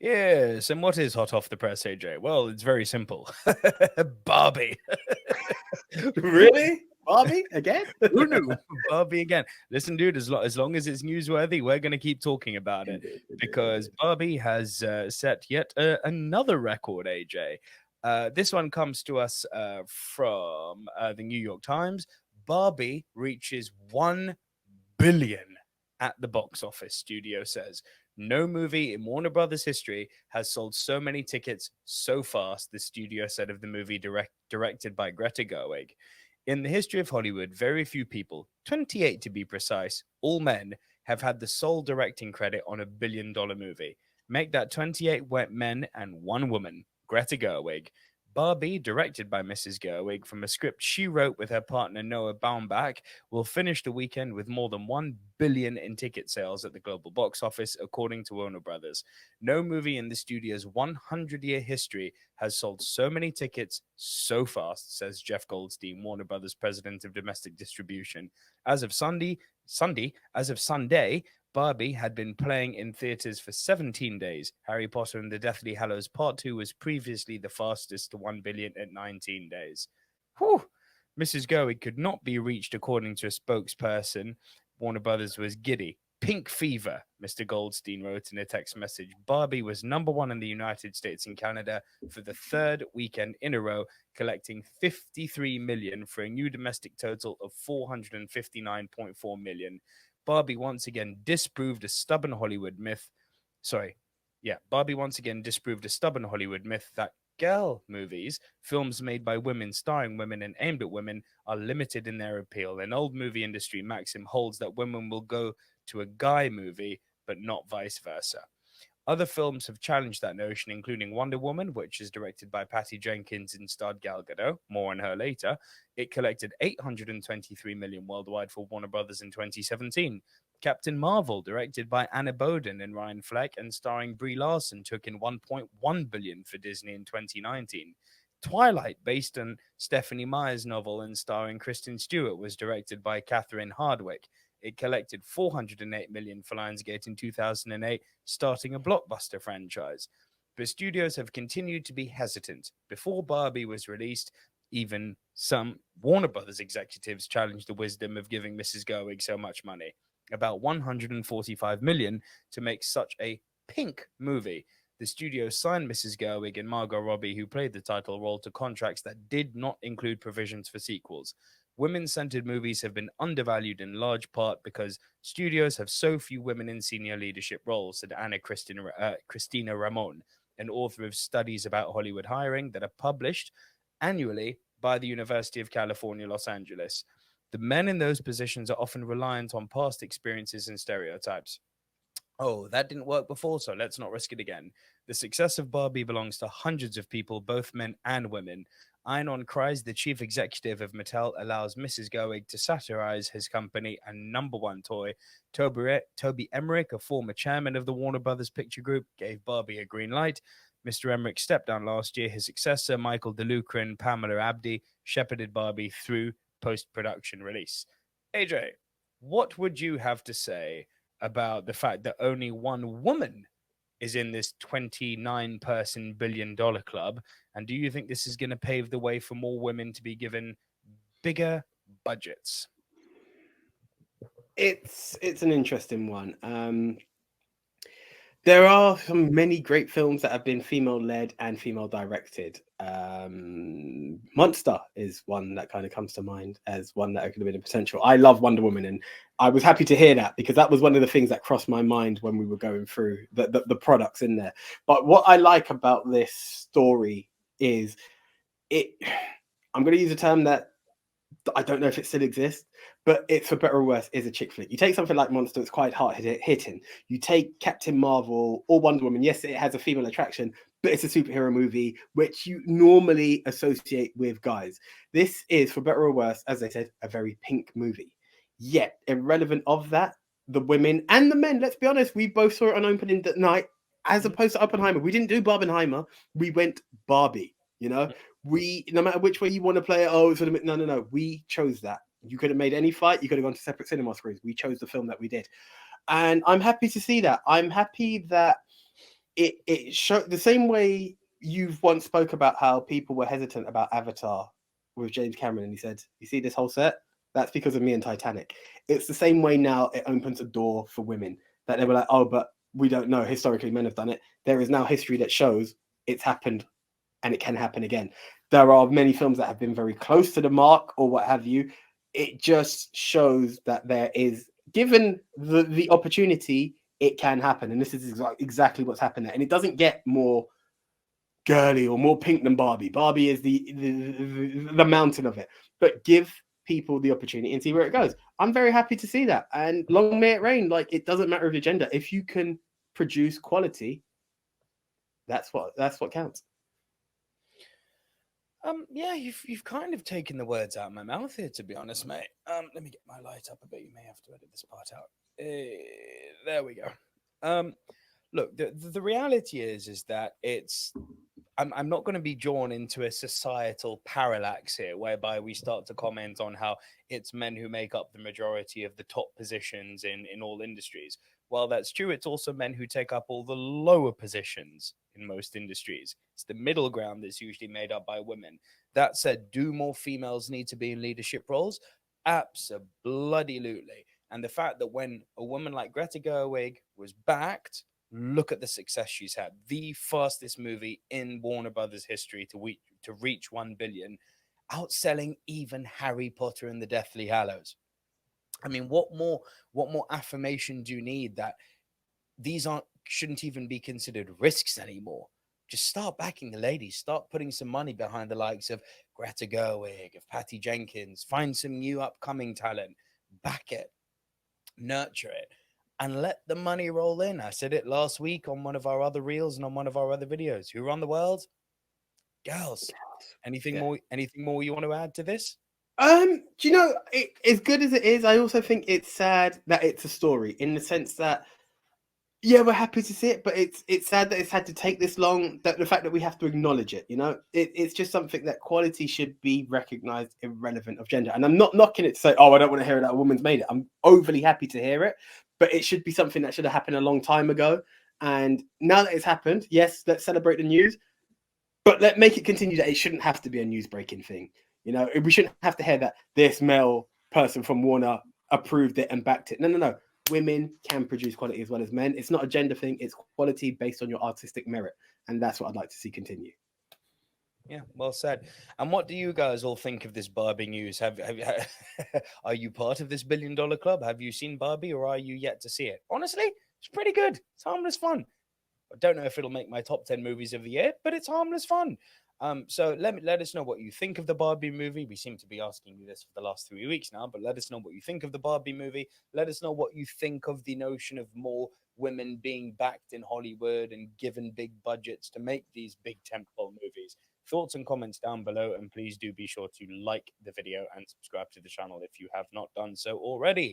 Yes, and what is hot off the press, AJ? Well, it's very simple. Barbie. Really? Barbie again? Who knew? Barbie again. Listen, dude, as long as it's newsworthy, we're going to keep talking about it Indeed, indeed, because indeed. Barbie has set yet another record, AJ. This one comes to us from the New York Times. Barbie reaches 1 billion at the box office, studio says. No movie in Warner Brothers history has sold so many tickets so fast, the studio said of the movie directed by Greta Gerwig. In the history of Hollywood, very few people, 28 to be precise, all men, have had the sole directing credit on a $1 billion movie. Make that 28 men and one woman, Greta Gerwig. Barbie, directed by Mrs. Gerwig from a script she wrote with her partner Noah Baumbach, will finish the weekend with more than 1 billion in ticket sales at the global box office, according to Warner Brothers. No movie in the studio's 100-year history has sold so many tickets so fast, says Jeff Goldstein, Warner Brothers president of domestic distribution. As of Sunday, Barbie had been playing in theaters for 17 days. Harry Potter and the Deathly Hallows Part 2 was previously the fastest to 1 billion at 19 days. Whew. Mrs. Gerwig could not be reached, according to a spokesperson. Warner Brothers was giddy. Pink fever, Mr. Goldstein wrote in a text message. Barbie was number one in the United States and Canada for the third weekend in a row, collecting 53 million for a new domestic total of 459.4 million. Barbie once again disproved a stubborn Hollywood myth. Sorry. Yeah, Barbie once again disproved a stubborn Hollywood myth that girl movies, films made by women, starring women, and aimed at women, are limited in their appeal. An old movie industry maxim holds that women will go to a guy movie, but not vice versa. Other films have challenged that notion, including Wonder Woman, which is directed by Patty Jenkins and starred Gal Gadot. More on her later. It collected 823 million worldwide for Warner Brothers in 2017. Captain Marvel, directed by Anna Boden and Ryan Fleck and starring Brie Larson, took in 1.1 billion for Disney in 2019. Twilight, based on Stephanie Meyer's novel and starring Kristen Stewart, was directed by Catherine Hardwicke. It collected 408 million for Lionsgate in 2008, starting a blockbuster franchise. But studios have continued to be hesitant. Before Barbie was released, even some Warner Brothers executives challenged the wisdom of giving Mrs. Gerwig so much money, about 145 million, to make such a pink movie. The studio signed Mrs. Gerwig and Margot Robbie, who played the title role, to contracts that did not include provisions for sequels. Women-centered movies have been undervalued in large part because studios have so few women in senior leadership roles, said Christina Ramon, an author of studies about Hollywood hiring that are published annually by the University of California, Los Angeles. The men in those positions are often reliant on past experiences and stereotypes. Oh, that didn't work before, so let's not risk it again. The success of Barbie belongs to hundreds of people, both men and women. Einon Kreis, the chief executive of Mattel, allows Mrs. Gerwig to satirize his company and number one toy. Toby Emmerich, a former chairman of the Warner Brothers Picture Group, gave Barbie a green light. Mr. Emmerich stepped down last year. His successor, Michael DeLuca and Pamela Abdi, shepherded Barbie through post-production release. AJ, what would you have to say about the fact that only one woman is in this 29-person $1 billion club? And do you think this is going to pave the way for more women to be given bigger budgets? It's an interesting one. There are many great films that have been female-led and female-directed. Monster is one that kind of comes to mind as one that could have been a potential. I love Wonder Woman, and I was happy to hear that because that was one of the things that crossed my mind when we were going through the products in there. But what I like about this story is it. I'm going to use a term that I don't know if it still exists, but it's for better or worse is a chick flick. You take something like Monster, it's quite hard hitting. You take Captain Marvel or Wonder Woman. Yes, it has a female attraction, but it's a superhero movie, which you normally associate with guys. This is, for better or worse, as I said, a very pink movie. Yet, irrelevant of that, the women and the men, let's be honest, we both saw it on opening night, as opposed to Oppenheimer. We didn't do Barbenheimer, we went Barbie, you know? We, no matter which way you want to play it, no. We chose that. You could have made any fight. You could have gone to separate cinema screens. We chose the film that we did. And I'm happy to see that. I'm happy that it showed the same way you've once spoke about how people were hesitant about Avatar with James Cameron, and he said, "You see this whole set? That's because of me and Titanic." It's the same way now. It opens a door for women that they were like, "Oh, but we don't know. Historically, men have done it." There is now history that shows it's happened, and it can happen again. There are many films that have been very close to the mark, or what have you. It just shows that there is, given the opportunity, it can happen, and this is exactly what's happened there. And it doesn't get more girly or more pink than Barbie. Barbie is the mountain of it. But give people the opportunity and see where it goes. I'm very happy to see that. And long may it rain. Like, it doesn't matter of your gender. If you can produce quality, that's what counts. Yeah, you've kind of taken the words out of my mouth here, to be honest, mate. Let me get my light up a bit. You may have to edit this part out. There we go. Look, the reality is that it's I'm not going to be drawn into a societal parallax here, whereby we start to comment on how it's men who make up the majority of the top positions in all industries. While that's true, it's also men who take up all the lower positions in most industries. It's the middle ground that's usually made up by women. That said, do more females need to be in leadership roles? Absolutely. And the fact that when a woman like Greta Gerwig was backed, look at the success she's had. The fastest movie in Warner Brothers history to reach 1 billion, outselling even Harry Potter and the Deathly Hallows. I mean, what more affirmation do you need that these shouldn't even be considered risks anymore? Just start backing the ladies. Start putting some money behind the likes of Greta Gerwig, of Patty Jenkins. Find some new upcoming talent. Back it. Nurture it. And let the money roll in. I said it last week on one of our other reels and on one of our other videos. Who run the world? Girls. Anything more? Anything more you want to add to this? Do you know, as good as it is, I also think it's sad that it's a story, in the sense that, yeah, we're happy to see it, but it's sad that it's had to take this long. That the fact that we have to acknowledge it, it's just something that quality should be recognized, irrelevant of gender. And I'm not knocking it to say, oh, I don't want to hear that a woman's made it. I'm overly happy to hear it, but it should be something that should have happened a long time ago. And now that it's happened, yes, let's celebrate the news, but let's make it continue that it shouldn't have to be a news breaking thing. We shouldn't have to hear that this male person from Warner approved it and backed it. No. Women can produce quality as well as men. It's not a gender thing. It's quality based on your artistic merit. And that's what I'd like to see continue. Yeah, well said. And what do you guys all think of this Barbie news? Are you part of this $1 billion club? Have you seen Barbie, or are you yet to see it? Honestly, it's pretty good. It's harmless fun. I don't know if it'll make my top 10 movies of the year, but it's harmless fun. So let us know what you think of the Barbie movie. We seem to be asking you this for the last 3 weeks now, but let us know what you think of the Barbie movie. Let us know what you think of the notion of more women being backed in Hollywood and given big budgets to make these big tentpole movies. Thoughts and comments down below, and please do be sure to like the video and subscribe to the channel if you have not done so already.